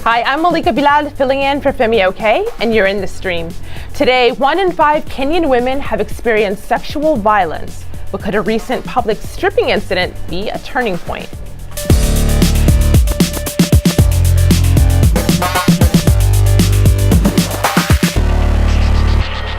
Hi, I'm Malika Bilal, filling in for Femi OK, and you're in the stream. Today, 1 in 5 Kenyan women have experienced sexual violence. But could a recent public stripping incident be a turning point?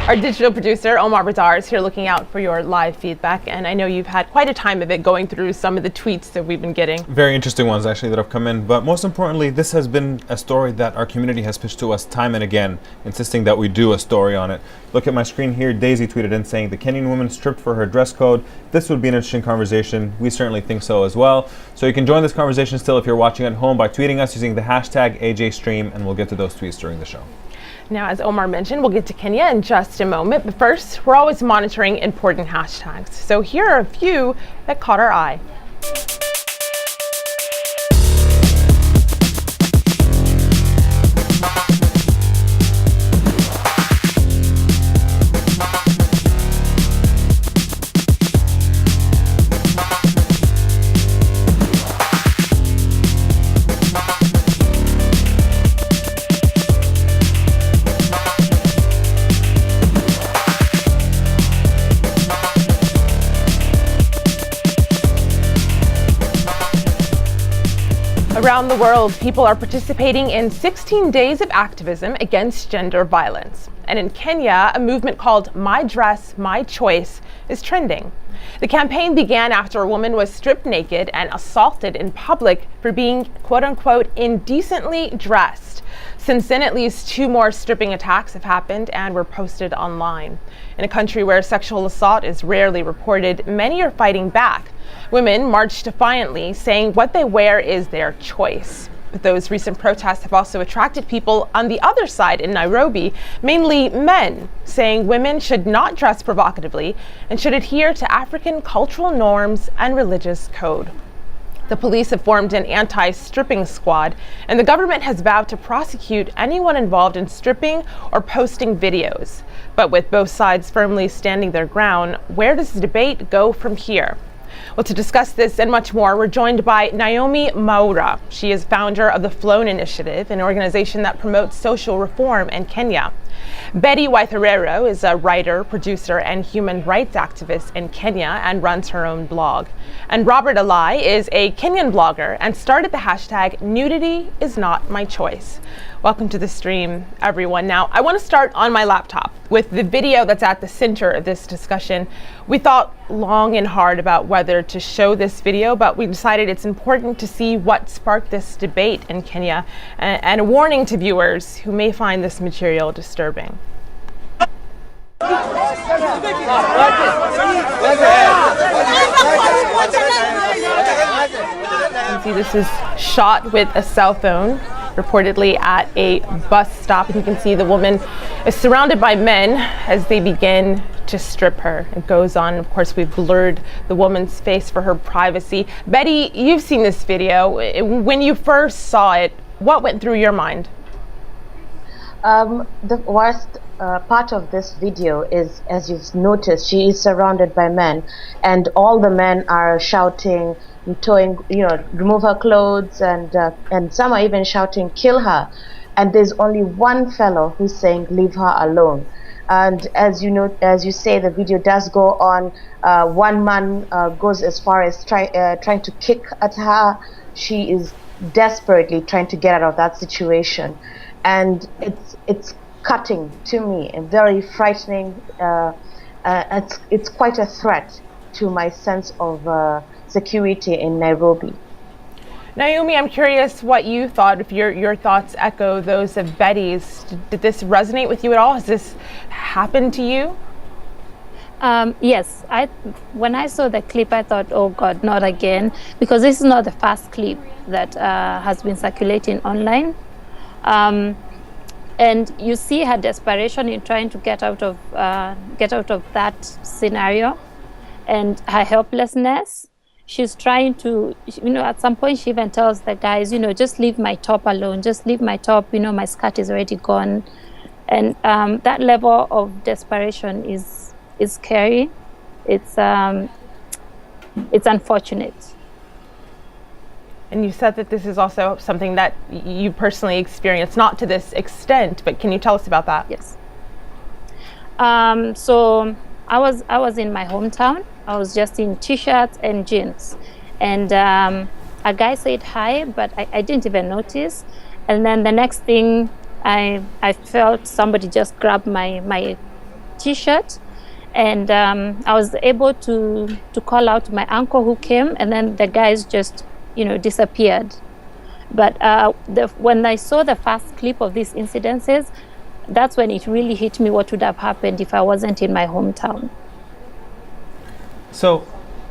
Our digital producer, Omar Bazar, is here looking out for your live feedback, and I know you've had quite a time of it going through some of the tweets that we've been getting. Very interesting ones, actually, that have come in. But most importantly, this has been a story that our community has pitched to us time and again, insisting that we do a story on it. Look at my screen here. Daisy tweeted in saying, the Kenyan woman stripped for her dress code. This would be an interesting conversation. We certainly think so as well. So you can join this conversation still if you're watching at home by tweeting us using the hashtag AJStream, and we'll get to those tweets during the show. Now, as Omar mentioned, we'll get to Kenya in just a moment, but first, we're always monitoring important hashtags. So here are a few that caught our eye. Around the world, people are participating in 16 days of activism against gender violence. And in Kenya, a movement called My Dress, My Choice is trending. The campaign began after a woman was stripped naked and assaulted in public for being, quote unquote, indecently dressed. Since then, at least 2 more stripping attacks have happened and were posted online. In a country where sexual assault is rarely reported, many are fighting back. Women marched defiantly, saying what they wear is their choice. But those recent protests have also attracted people on the other side in Nairobi, mainly men, saying women should not dress provocatively and should adhere to African cultural norms and religious code. The police have formed an anti-stripping squad, and the government has vowed to prosecute anyone involved in stripping or posting videos. But with both sides firmly standing their ground, where does the debate go from here? Well, to discuss this and much more, we're joined by Naomi Maura. She is founder of the Flone Initiative, an organization that promotes social reform in Kenya. Betty Waitherero is a writer, producer, and human rights activist in Kenya and runs her own blog. And Robert Alai is a Kenyan blogger and started the hashtag Nudity is Not My Choice. Welcome to the stream, everyone. Now, I want to start on my laptop with the video that's at the center of this discussion. We thought long and hard about whether to show this video, but we decided it's important to see what sparked this debate in Kenya, and a warning to viewers who may find this material disturbing. You see, this is shot with a cell phone, reportedly at a bus stop, and you can see the woman is surrounded by men as they begin to strip her. It goes on. Of course, we've blurred the woman's face for her privacy. Betty, you've seen this video. When you first saw it, what went through your mind? The worst part of this video is, as you've noticed, she is surrounded by men, and all the men are shouting, remove her clothes, and some are even shouting, kill her. And there's only one fellow who's saying, leave her alone. And as you say, the video does go on. One man goes as far as trying to kick at her. She is desperately trying to get out of that situation, and it's cutting to me and very frightening. It's quite a threat to my sense of security in Nairobi. Naomi, I'm curious what you thought, if your thoughts echo those of Betty's. Did this resonate with you at all? Has this happened to you? Yes. When I saw the clip, I thought, oh God, not again, because this is not the first clip that has been circulating online. And you see her desperation in trying to get out of that scenario, and her helplessness. She's trying to, at some point she even tells the guys, just leave my top alone, just leave my top, my skirt is already gone. And that level of desperation is scary. It's unfortunate. And you said that this is also something that you personally experienced, not to this extent, but can you tell us about that? Yes. So I was in my hometown. I was just in t-shirts and jeans, and a guy said hi, but I didn't even notice. And then the next thing, I felt somebody just grabbed my t-shirt, and I was able to call out my uncle who came, and then the guys just disappeared. But when I saw the first clip of these incidences, that's when it really hit me what would have happened if I wasn't in my hometown. So,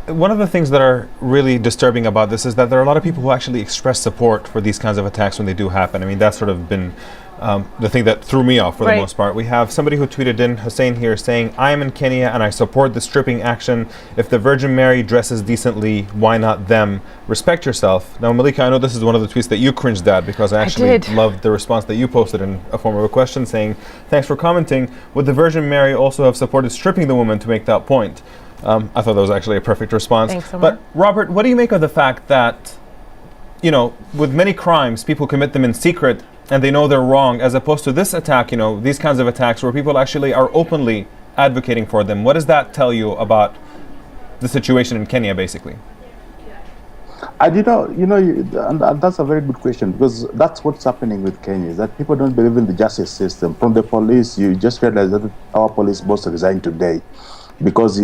one of the things that are really disturbing about this is that there are a lot of people who actually express support for these kinds of attacks when they do happen. I mean, that's sort of been the thing that threw me off for the most part. We have somebody who tweeted in, Hussein here, saying, I am in Kenya and I support the stripping action. If the Virgin Mary dresses decently, why not them? Respect yourself. Now, Malika, I know this is one of the tweets that you cringed at because I actually loved the response that you posted in a form of a question saying, thanks for commenting. Would the Virgin Mary also have supported stripping the woman to make that point? I thought that was actually a perfect response. Thanks so much. But Robert, what do you make of the fact that, with many crimes, people commit them in secret and they know they're wrong, as opposed to this attack, these kinds of attacks where people actually are openly advocating for them? What does that tell you about the situation in Kenya, basically? And that's a very good question, because that's what's happening with Kenya, is that people don't believe in the justice system. From the police, you just realize that our police boss resigned today because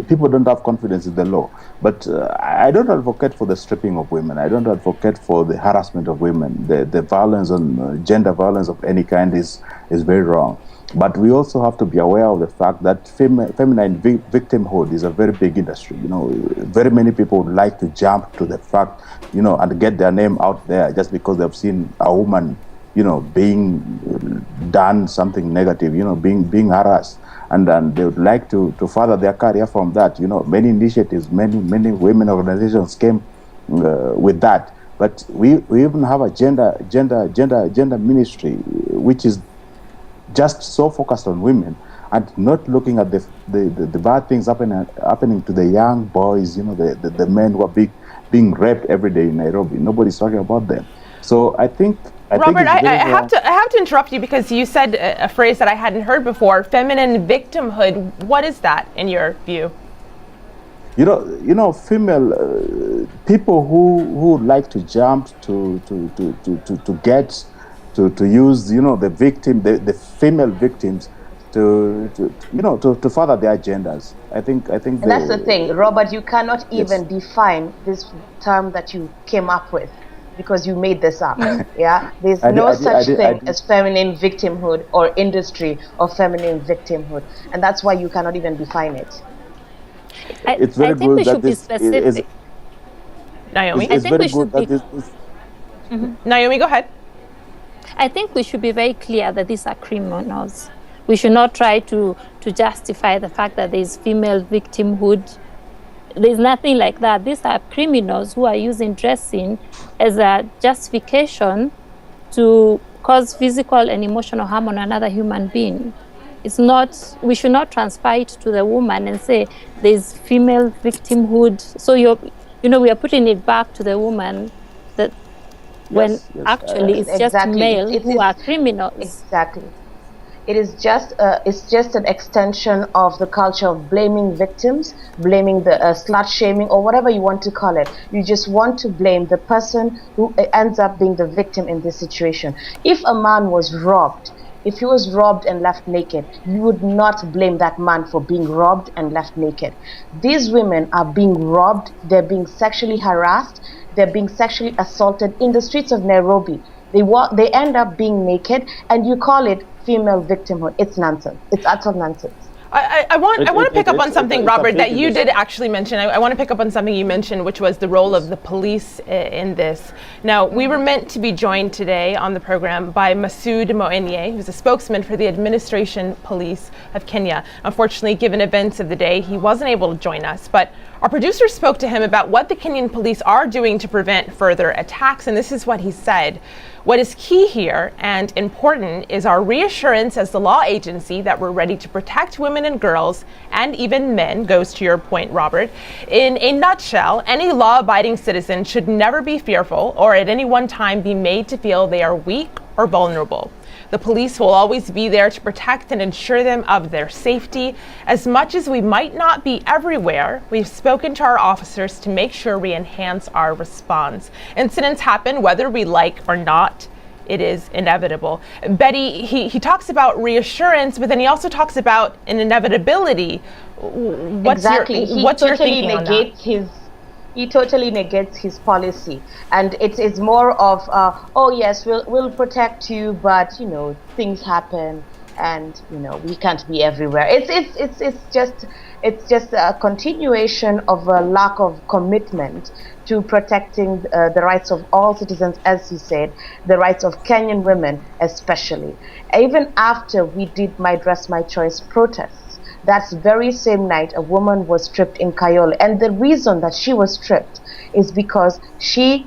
people don't have confidence in the law. But I don't advocate for the stripping of women. I don't advocate for the harassment of women. The violence on gender violence of any kind is very wrong. But we also have to be aware of the fact that feminine victimhood is a very big industry. Very many people would like to jump to the fact, and get their name out there just because they've seen a woman, being done something negative, being harassed. And then they would like to further their career from that. Many initiatives, many women organizations came with that. But we even have a gender ministry, which is just so focused on women and not looking at the bad things happening to the young boys, the men who are being raped every day in Nairobi. Nobody's talking about them. So I think Robert, I have to interrupt you because you said a phrase that I hadn't heard before, feminine victimhood. What is that in your view? Female people who like to jump to use the victim, the female victims to further their agendas. I think and that's the thing, Robert. You cannot even define this term that you came up with, because you made this up. Yeah, there's no such thing as feminine victimhood or industry of feminine victimhood, and that's why you cannot even define it. It's very I think good we that should be specific. Naomi, I think we should be. Naomi, go ahead. I think we should be very clear that these are criminals. We should not try to justify the fact that there's female victimhood. There's nothing like that. These are criminals who are using dressing as a justification to cause physical and emotional harm on another human being. It's not, we should not transfer it to the woman and say there's female victimhood. So we are putting it back to the woman that when actually it's just male who are criminals. Exactly. It is it's just an extension of the culture of blaming victims, blaming the slut shaming, or whatever you want to call it. You just want to blame the person who ends up being the victim in this situation. If a man was robbed, if he was robbed and left naked, you would not blame that man for being robbed and left naked. These women are being robbed, they're being sexually harassed, they're being sexually assaulted in the streets of Nairobi. They end up being naked, and you call it female victimhood. It's nonsense. It's utter nonsense. I want to pick up on something, Robert, that you did actually mention. I want to pick up on something you mentioned, which was the role of the police in this. Now, we were meant to be joined today on the program by Masood Moenye, who's a spokesman for the Administration Police of Kenya. Unfortunately, given events of the day, he wasn't able to join us. But Our producer spoke to him about what the Kenyan police are doing to prevent further attacks, and this is what he said. What is key here and important is our reassurance as the law agency that we're ready to protect women and girls and even men, goes to your point, Robert. In a nutshell, any law-abiding citizen should never be fearful or at any one time be made to feel they are weak or vulnerable. The police will always be there to protect and ensure them of their safety. As much as we might not be everywhere, we've spoken to our officers to make sure we enhance our response. Incidents happen whether we like or not. It is inevitable. Betty, he talks about reassurance, but then he also talks about an inevitability. What's your thinking on that? He totally negates his policy, and it's more of oh yes, we'll protect you, but things happen, and we can't be everywhere. It's just a continuation of a lack of commitment to protecting the rights of all citizens, as he said, the rights of Kenyan women especially. Even after we did My Dress, My Choice protests, that very same night, a woman was stripped in Kayole. And the reason that she was stripped is because she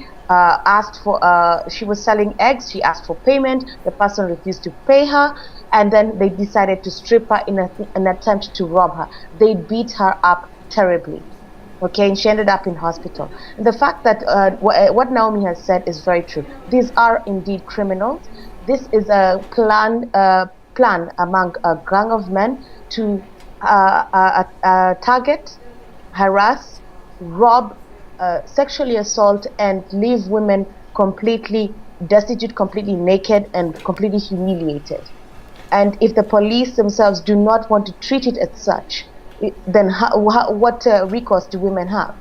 she was selling eggs, she asked for payment, the person refused to pay her, and then they decided to strip her in an attempt to rob her. They beat her up terribly. Okay, and she ended up in hospital. And the fact that what Naomi has said is very true. These are indeed criminals. This is a plan among a gang of men to target, harass, rob, sexually assault, and leave women completely destitute, completely naked, and completely humiliated. And if the police themselves do not want to treat it as such, then what recourse do women have?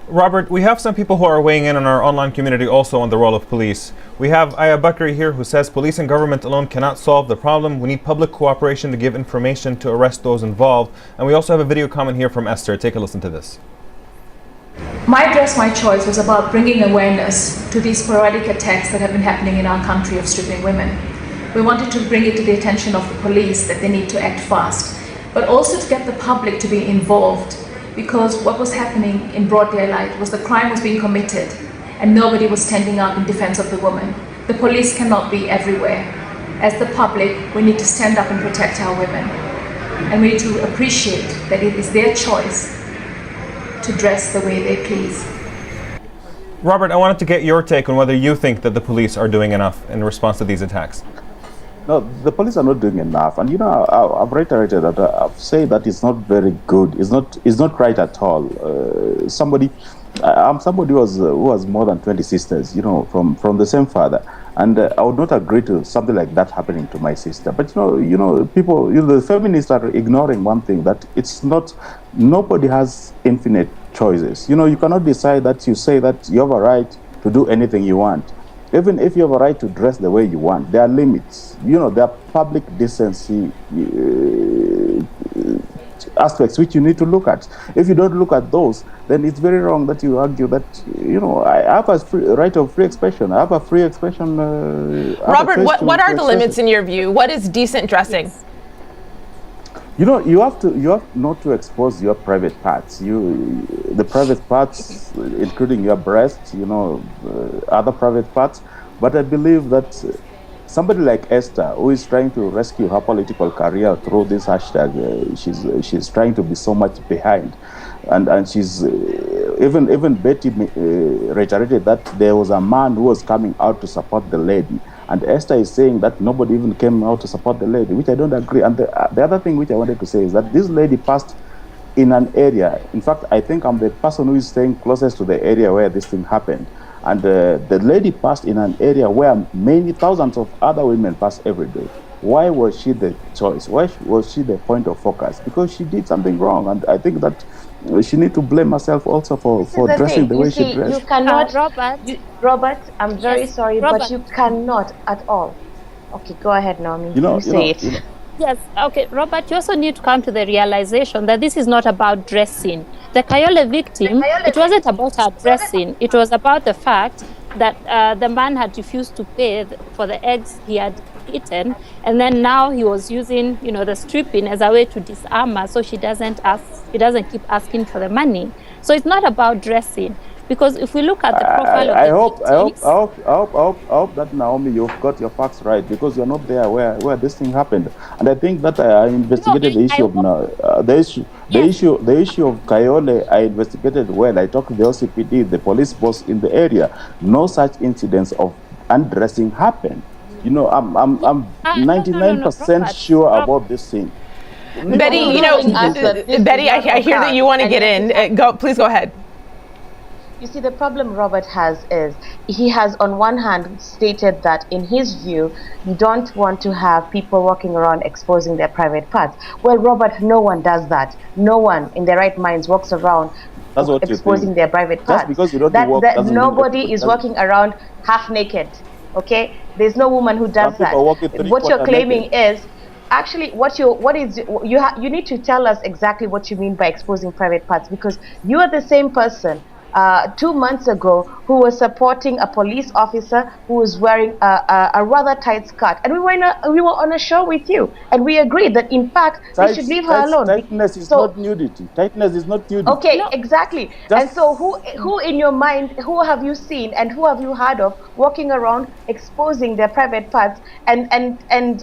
Robert, we have some people who are weighing in on our online community also on the role of police. We have Aya Bakri here who says police and government alone cannot solve the problem. We need public cooperation to give information to arrest those involved. And we also have a video comment here from Esther. Take a listen to this. My Dress, My Choice was about bringing awareness to these sporadic attacks that have been happening in our country of stripping women. We wanted to bring it to the attention of the police that they need to act fast, but also to get the public to be involved, because what was happening in broad daylight was the crime was being committed and nobody was standing up in defense of the woman. The police cannot be everywhere. As the public, we need to stand up and protect our women. And we need to appreciate that it is their choice to dress the way they please. Robert, I wanted to get your take on whether you think that the police are doing enough in response to these attacks. No, the police are not doing enough, and I've reiterated that. I've said that it's not very good. It's not right at all. I'm somebody who has more than 20 sisters, from the same father, and I would not agree to something like that happening to my sister. But people, the feminists are ignoring one thing, that it's not. Nobody has infinite choices. You cannot decide that you say that you have a right to do anything you want. Even if you have a right to dress the way you want, there are limits. There are public decency aspects which you need to look at. If you don't look at those, then it's very wrong that you argue that, I have a right of free expression. I have a free expression. Robert, what are the limits in your view? What is decent dressing? Yes. You have not to expose your private parts. The private parts, including your breasts, other private parts. But I believe that somebody like Esther, who is trying to rescue her political career through this hashtag, she's trying to be so much behind, and she's even Betty reiterated that there was a man who was coming out to support the lady. And Esther is saying that nobody even came out to support the lady, which I don't agree. And the other thing which I wanted to say is that this lady passed in an area. In fact, I think I'm the person who is staying closest to the area where this thing happened. And the lady passed in an area where many thousands of other women pass every day. Why was she the choice? Why was she the point of focus? Because she did something wrong. And I think that she need to blame herself also for dressing the way she dressed. You cannot, Robert, I'm very sorry, Robert. but you cannot at all. Okay, go ahead, Naomi. You say it. Yes, okay, Robert, you also need to come to the realization that this is not about dressing. The Kayole victim, it wasn't about her dressing. It was about the fact that the man had refused to pay for the eggs he had eaten, and then now he was using, the stripping as a way to disarm her, so she doesn't keep asking for the money. So it's not about dressing, because if we look at the profile I of the victims, I hope that, Naomi, you've got your facts right, because you're not there where this thing happened. And I think that I investigated the issue of the issue of Kayole. I investigated well. I talked to the OCPD, the police boss in the area. No such incidents of undressing happened. I'm 99% sure about this thing. Betty, Betty, I hear that you want to get in. Please go ahead. You see, the problem Robert has is he has on one hand stated that in his view, you don't want to have people walking around exposing their private parts. Well, Robert, no one does that. No one in their right minds walks around exposing their private parts. Just because you don't nobody is walking around half naked. Okay? There's no woman who does that. What you're claiming is actually you need to tell us exactly what you mean by exposing private parts, because you are the same person 2 months ago who was supporting a police officer who was wearing a rather tight skirt, and we were on a show with you, and we agreed that in fact they should leave her alone. Tightness is not nudity. Tightness is not nudity. Okay, no. Exactly. And so who in your mind, who have you seen and who have you heard of walking around exposing their private parts and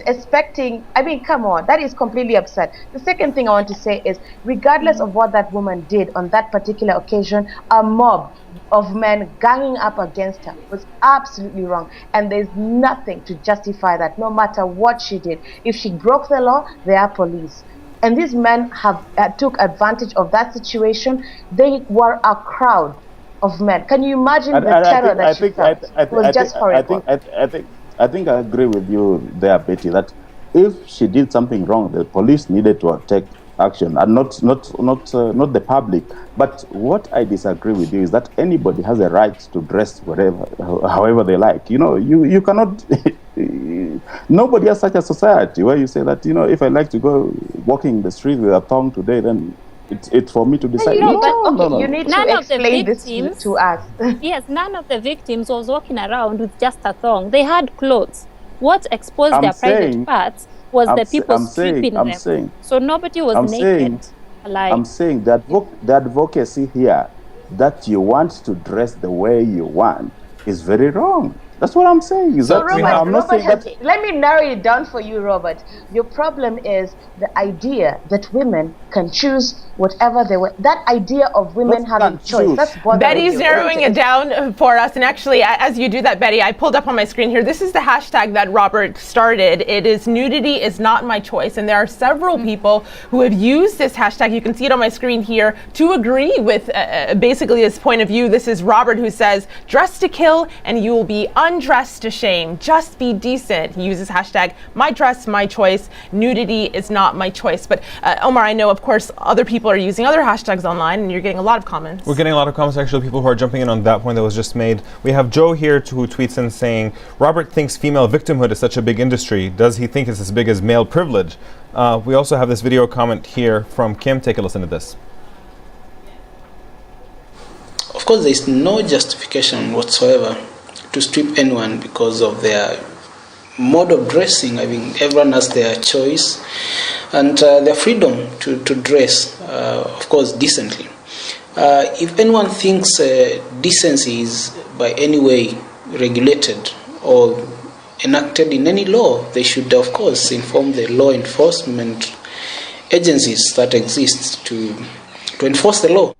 expecting? I mean, come on, that is completely absurd. The second thing I want to say is, regardless of what that woman did on that particular occasion, a mob of men ganging up against her was absolutely wrong, and there's nothing to justify that. No matter what she did, if she broke the law, they are police, and these men have took advantage of that situation. They were a crowd of men. Can you imagine the terror that she felt? It was just horrible. I think I agree with you there, Betty, that if she did something wrong, the police needed to take action, and not the public. But what I disagree with you is that anybody has a right to dress however they like. You cannot. Nobody has such a society where you say that, if I like to go walking the street with a thong today, then it's for me to decide. No. You need to explain this to us. Yes, none of the victims was walking around with just a thong. They had clothes. What exposed their private parts was the people stripping them. So nobody was naked. I'm saying that the advocacy here, that you want to dress the way you want, is very wrong. That's what I'm saying. Let me narrow it down for you, Robert. Your problem is the idea that women can choose whatever they want. That idea of women having choice. That's bothering Betty's you. narrowing it down for us. And actually, as you do that, Betty, I pulled up on my screen here. This is the hashtag that Robert started. It is "nudity is not my choice." And there are several people who have used this hashtag. You can see it on my screen here to agree with basically his point of view. This is Robert, who says, "Dress to kill and you will be undressed to shame. Just be decent." He uses hashtag "my dress, my choice. Nudity is not my choice." But Omar, I know, of course, other people are using other hashtags online, and you're getting a lot of comments. We're getting a lot of comments, actually, people who are jumping in on that point that was just made. We have Joe here who tweets in saying, "Robert thinks female victimhood is such a big industry. Does he think it's as big as male privilege?" We also have this video comment here from Kim. Take a listen to this. Of course, there is no justification whatsoever to strip anyone because of their mode of dressing. I mean, everyone has their choice and their freedom to dress, of course, decently. If anyone thinks decency is by any way regulated or enacted in any law, they should, of course, inform the law enforcement agencies that exist to enforce the law.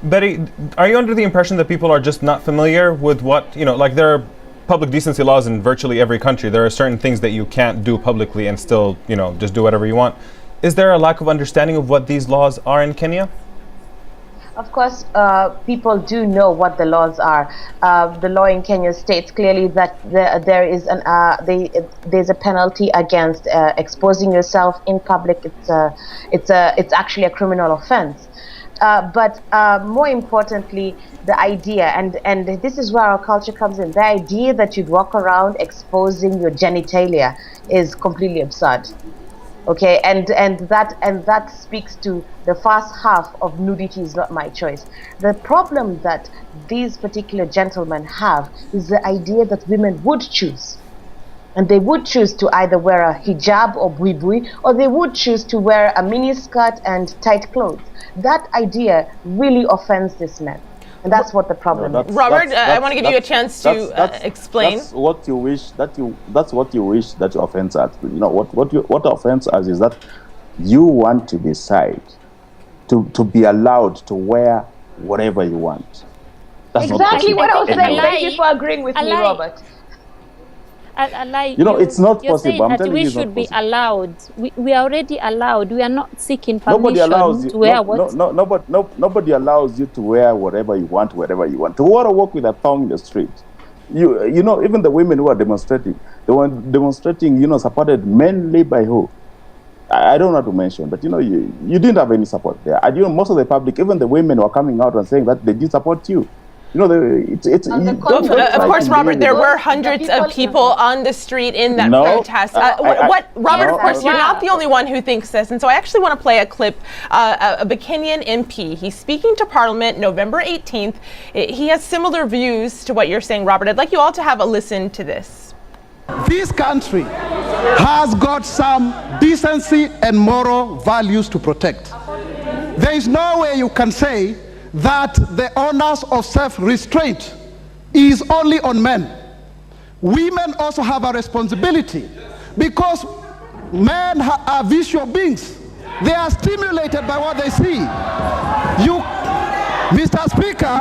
Betty, are you under the impression that people are just not familiar with what, like there are public decency laws in virtually every country. There are certain things that you can't do publicly and still, just do whatever you want. Is there a lack of understanding of what these laws are in Kenya? Of course, people do know what the laws are. The law in Kenya states clearly that there's a penalty against exposing yourself in public. It's actually a criminal offense. But more importantly, the idea, and this is where our culture comes in, the idea that you'd walk around exposing your genitalia is completely absurd. Okay, and that speaks to the first half of nudity is not my choice. The problem that these particular gentlemen have is the idea that women would choose. And they would choose to either wear a hijab or buibui, or they would choose to wear a mini skirt and tight clothes. That idea really offends this man. And that's what the problem is. Robert, I want to give you a chance to explain. That's what you wish that's what you wish that offends us. You know what offends us is that you want to decide to be allowed to wear whatever you want. That's exactly what I was saying. I Thank you for agreeing with me, Robert. It's not you're possible. saying I'm that telling we you, it's should not be possible. allowed. We are already allowed. We are not seeking permission Nobody allows you. to wear what. Nobody allows you to wear whatever you want, wherever you want. To want to walk with a thong in the street. You know, even the women who are demonstrating, they were demonstrating, supported mainly by who? I don't know how to mention, but you didn't have any support there. And most of the public, even the women, were coming out and saying that they did support you. Of course, Robert, there were hundreds of people on the street in that protest. Robert, of course, you're not the only one who thinks this. And so I actually want to play a clip of a Kenyan MP. He's speaking to Parliament November 18th. He has similar views to what you're saying, Robert. I'd like you all to have a listen to this. This country has got some decency and moral values to protect. There is no way you can say that the onus of self-restraint is only on men. Women also have a responsibility because men are visual beings. They are stimulated by what they see. Mr. Speaker,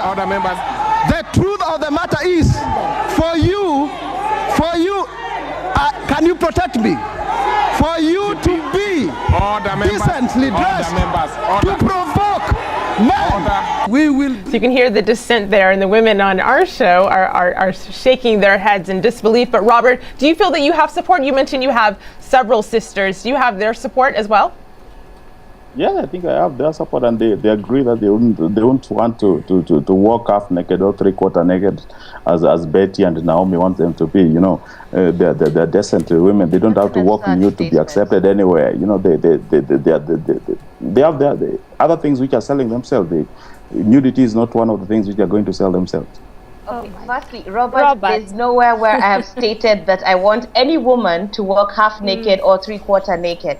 order members. The truth of the matter is, for you, can you protect me? For you to be decently dressed to provoke men. We will. So you can hear the dissent there, and the women on our show are shaking their heads in disbelief. But Robert, do you feel that you have support? You mentioned you have several sisters. Do you have their support as well? Yeah, I think I have their support, and they agree that they won't want to walk half naked or 3/4 naked, as Betty and Naomi want them to be. They're decent women. They don't have to walk nude to be accepted anywhere. They have the other things which are selling themselves. Nudity is not one of the things which are going to sell themselves. Okay, firstly, Robert, there's nowhere where I have stated that I want any woman to walk half naked or 3/4 naked.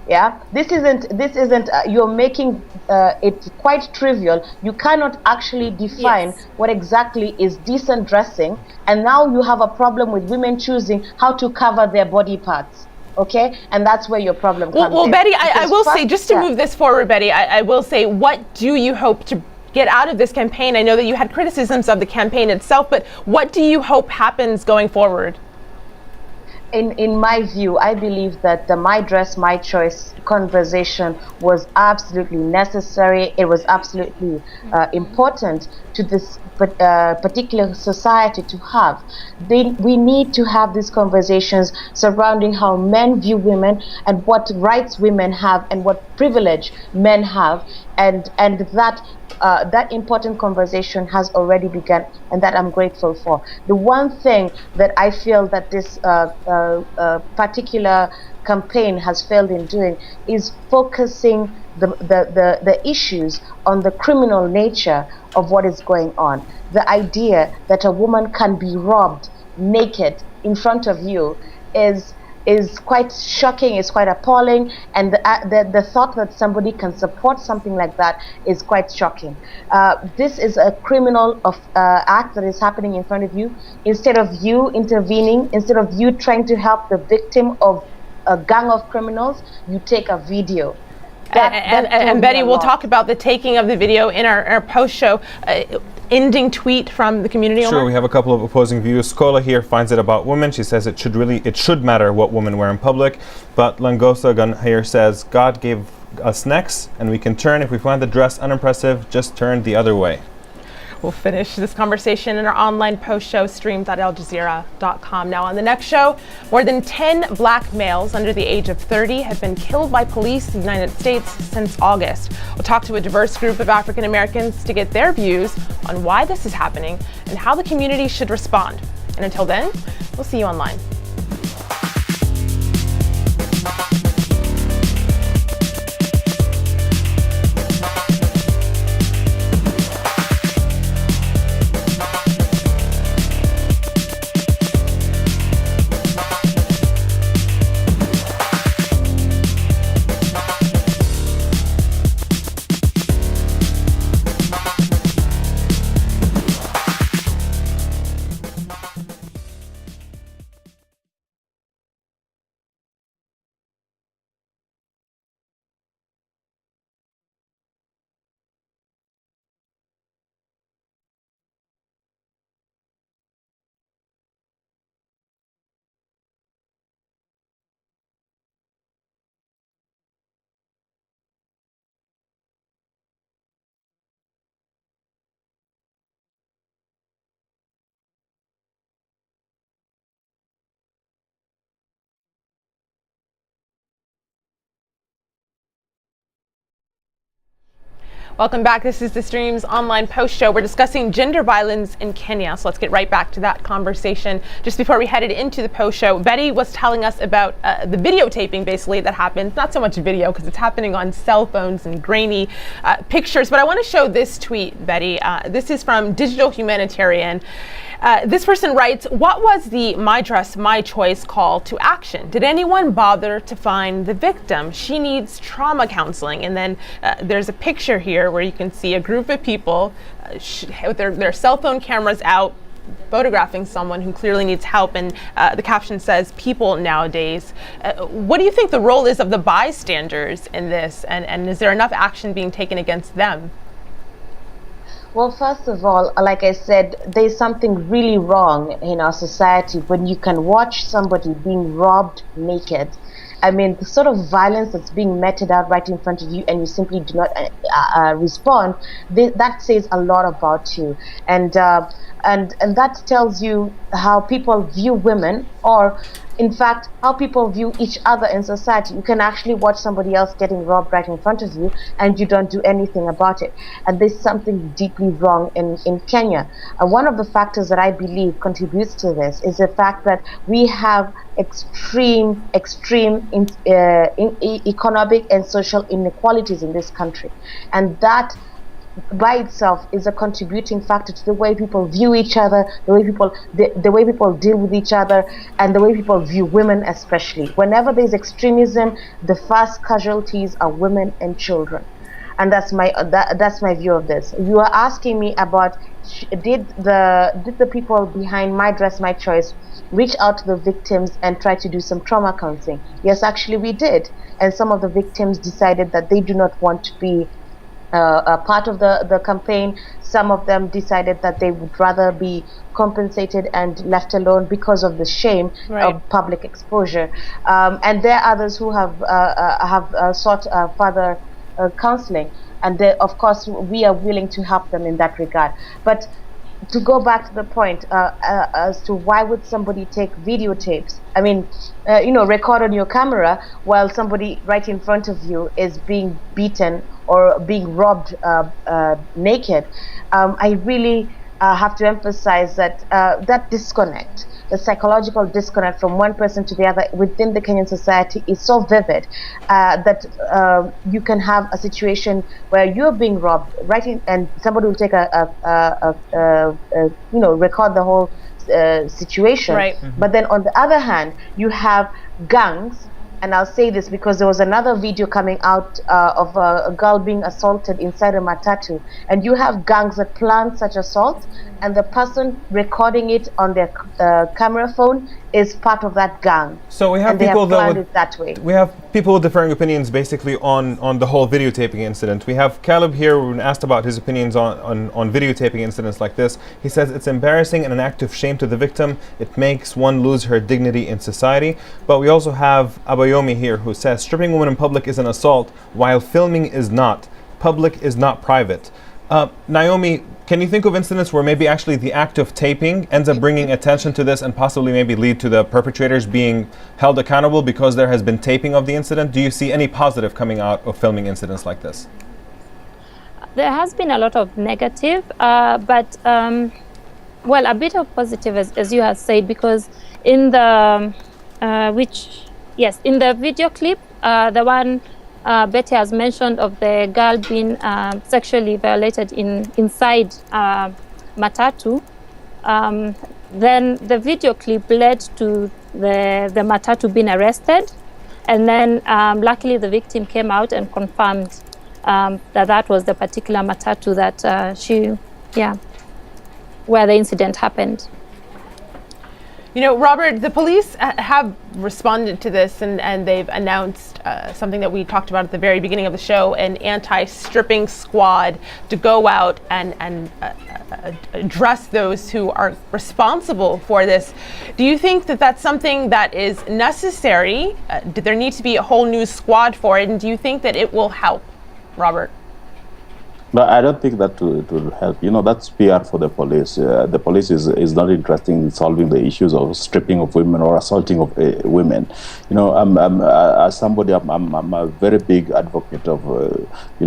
Yeah, this isn't you're making it quite trivial. You cannot actually define what exactly is decent dressing, and now you have a problem with women choosing how to cover their body parts. Okay, and that's where your problem comes in. Well, Betty, I will say, just to move this forward, Betty, I will say, what do you hope to get out of this campaign? I know that you had criticisms of the campaign itself, but what do you hope happens going forward? In my view, I believe that the My Dress, My Choice conversation was absolutely necessary. It was absolutely important to this particular society to have. We need to have these conversations surrounding how men view women and what rights women have and what privilege men have, and that important conversation has already begun, and that I'm grateful for. The one thing that I feel that this particular campaign has failed in doing is focusing the issues on the criminal nature of what is going on. The idea that a woman can be robbed naked in front of you is quite shocking, is quite appalling, and the thought that somebody can support something like that is quite shocking. This is a criminal act that is happening in front of you. Instead of you intervening, instead of you trying to help the victim of a gang of criminals, you take a video. And Betty, we'll talk about the taking of the video in our post-show. Ending tweet from the community. Sure, we have a couple of opposing views. Skola here finds it about women. She says it should matter what women wear in public. But Langosa Gun here says God gave us necks, and we can turn if we find the dress unimpressive. Just turn the other way. We'll finish this conversation in our online post show streamed at aljazeera.com. Now, on the next show, more than 10 black males under the age of 30 have been killed by police in the United States since August. We'll talk to a diverse group of African Americans to get their views on why this is happening and how the community should respond. And until then, we'll see you online. Welcome back. This is the Stream's online post show. We're discussing gender violence in Kenya. So let's get right back to that conversation. Just before we headed into the post show, Betty was telling us about the videotaping basically that happens. Not so much video because it's happening on cell phones and grainy pictures. But I want to show this tweet, Betty. This is from Digital Humanitarian. This person writes, what was the My Dress, My Choice call to action? Did anyone bother to find the victim? She needs trauma counseling. And then there's a picture here where you can see a group of people with their cell phone cameras out, photographing someone who clearly needs help. And the caption says, people nowadays. What do you think the role is of the bystanders in this? And is there enough action being taken against them? Well, first of all, like I said, there's something really wrong in our society when you can watch somebody being robbed naked. I mean, the sort of violence that's being meted out right in front of you and you simply do not respond, that says a lot about you. And that tells you how people view women, or in fact, how people view each other in society. You can actually watch somebody else getting robbed right in front of you and you don't do anything about it. And there's something deeply wrong in Kenya. One of the factors that I believe contributes to this is the fact that we have extreme economic and social inequalities in this country. And that by itself is a contributing factor to the way people view each other, the way people deal with each other, and the way people view women especially. Whenever there's extremism, the first casualties are women and children. And that's my view of this. You are asking me about did the people behind My Dress, My Choice reach out to the victims and try to do some trauma counseling? Yes, actually we did. And some of the victims decided that they do not want to be a part of the campaign. Some of them decided that they would rather be compensated and left alone because of the shame of public exposure. And there are others who have sought further counseling, and of course we are willing to help them in that regard. But to go back to the point as to why would somebody take videotapes, I mean, record on your camera while somebody right in front of you is being beaten or being robbed naked. I really have to emphasize that that disconnect, the psychological disconnect from one person to the other within the Kenyan society is so vivid that you can have a situation where you're being robbed and somebody will take record the whole situation. But then on the other hand, you have gangs. And I'll say this because there was another video coming out of a girl being assaulted inside a matatu, and you have gangs that plan such assault, and the person recording it on their camera phone is part of that gang. So we have people that way. We have people with differing opinions basically on the whole videotaping incident. We have Caleb here when asked about his opinions on videotaping incidents like this. He says it's embarrassing and an act of shame to the victim. It makes one lose her dignity in society. But we also have Abayomi here who says stripping women in public is an assault while filming is not. Public is not private. Naomi, can you think of incidents where maybe actually the act of taping ends up bringing attention to this and possibly maybe lead to the perpetrators being held accountable because there has been taping of the incident? Do you see any positive coming out of filming incidents like this? There has been a lot of negative, but a bit of positive as you have said, because in the in the video clip, the one Betty has mentioned of the girl being sexually violated inside matatu, then the video clip led to the matatu being arrested, and then luckily the victim came out and confirmed that was the particular matatu that where the incident happened. You know, Robert, the police have responded to this and they've announced something that we talked about at the very beginning of the show, an anti-stripping squad to go out and address those who are responsible for this. Do you think that that's something that is necessary? Did there need to be a whole new squad for it? And do you think that it will help, Robert? But I don't think that will help. That's PR for the police. The police is not interested in solving the issues of stripping of women or assaulting of women. As somebody, I'm a very big advocate of, I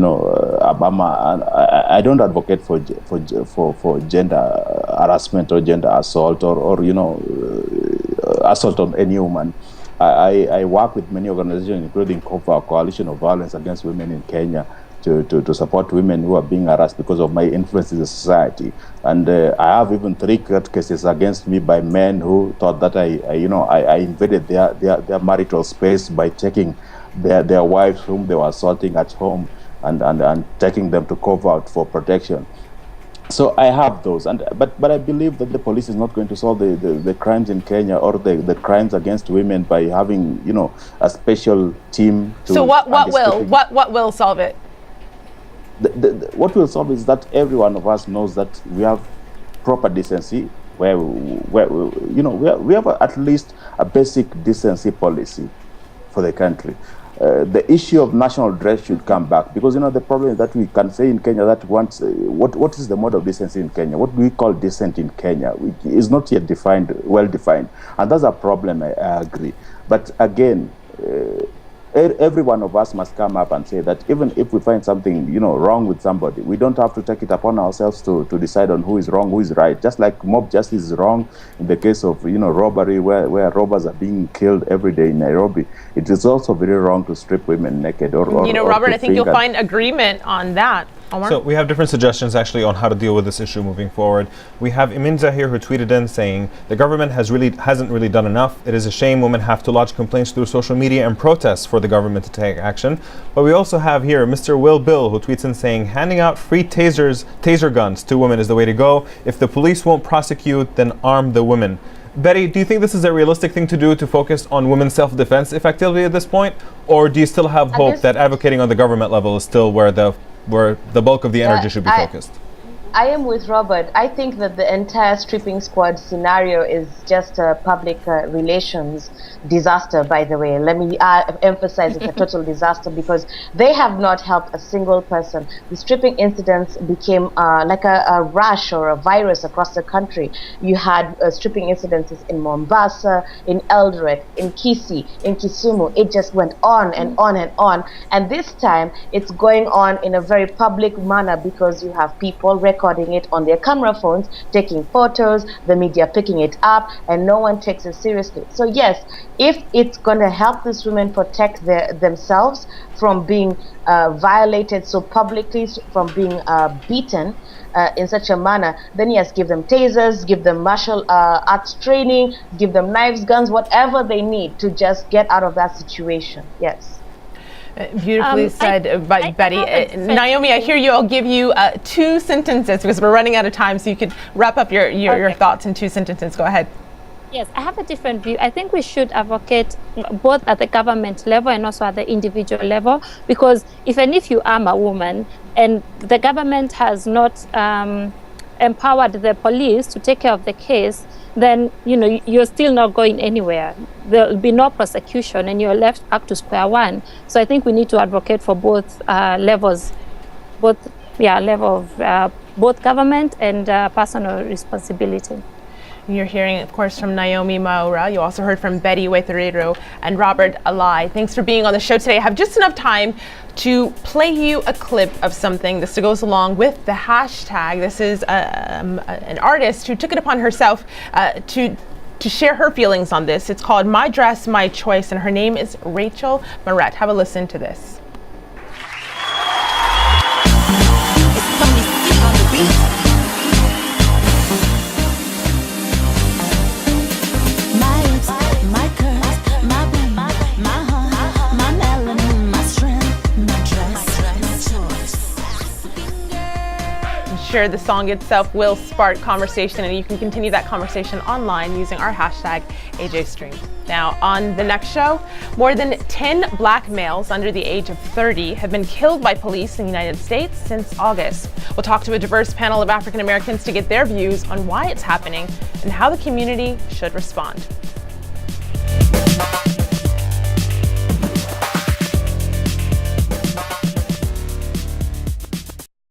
don't advocate for gender harassment or gender assault or assault on any woman. I work with many organizations, including COVA, Coalition of Violence Against Women in Kenya, to support women who are being harassed because of my influence in the society. And I have even 3 court cases against me by men who thought that I invaded their marital space by taking their wives whom they were assaulting at home and taking them to cover out for protection. So I have those, but I believe that the police is not going to solve the crimes in Kenya or the crimes against women by having a special team. So what will solve it? What will solve is that every one of us knows that we have proper decency, where we have at least a basic decency policy for the country. The issue of national dress should come back, because the problem is that we can say in Kenya that once what is the mode of decency in Kenya? What do we call decent in Kenya? Is not yet well defined, and that's a problem. I agree, but again. Every one of us must come up and say that even if we find something wrong with somebody, we don't have to take it upon ourselves to decide on who is wrong, who is right. Just like mob justice is wrong in the case of robbery, where robbers are being killed every day in Nairobi, it is also very wrong to strip women naked or Robert, I think you'll find agreement on that. Omar? So we have different suggestions actually on how to deal with this issue moving forward. We have Iminza here who tweeted in saying the government hasn't really done enough. It is a shame women have to lodge complaints through social media and protests for the government to take action. But we also have here Mr. Will Bill who tweets in saying handing out free taser guns to women is the way to go. If the police won't prosecute, then arm the women. Betty, do you think this is a realistic thing to do, to focus on women's self-defense effectively at this point? Or do you still have hope that advocating on the government level is still where the bulk of the energy should be focused? I am with Robert. I think that the entire stripping squad scenario is just a public relations disaster, by the way. Let me emphasize it's a total disaster, because they have not helped a single person. The stripping incidents became like a rash or a virus across the country. You had stripping incidences in Mombasa, in Eldoret, in Kisii, in Kisumu. It just went on and on and on. And this time it's going on in a very public manner, because you have people recording it on their camera phones, taking photos, the media picking it up, and no one takes it seriously. So yes, if it's going to help these women protect themselves from being violated so publicly, from being beaten in such a manner, then yes, give them tasers, give them martial arts training, give them knives, guns, whatever they need to just get out of that situation. Yes. Beautifully said by Betty. Naomi, I hear you. I'll give you 2 sentences because we're running out of time, so you could wrap up your thoughts in 2 sentences. Go ahead. Yes, I have a different view. I think we should advocate both at the government level and also at the individual level, because even if you arm a woman and the government has not empowered the police to take care of the case, then you're still not going anywhere. There'll be no prosecution and you're left up to square one. So I think we need to advocate for both levels, both government and personal responsibility. You're hearing, of course, from Naomi Maura. You also heard from Betty Weitherero and Robert Alai. Thanks for being on the show today. I have just enough time to play you a clip of something. This goes along with the hashtag. This is an artist who took it upon herself to share her feelings on this. It's called My Dress, My Choice, and her name is Rachel Moret. Have a listen to this. Sure, the song itself will spark conversation, and you can continue that conversation online using our hashtag AJStream. Now, on the next show, more than 10 black males under the age of 30 have been killed by police in the United States since August. We'll talk to a diverse panel of African Americans to get their views on why it's happening and how the community should respond.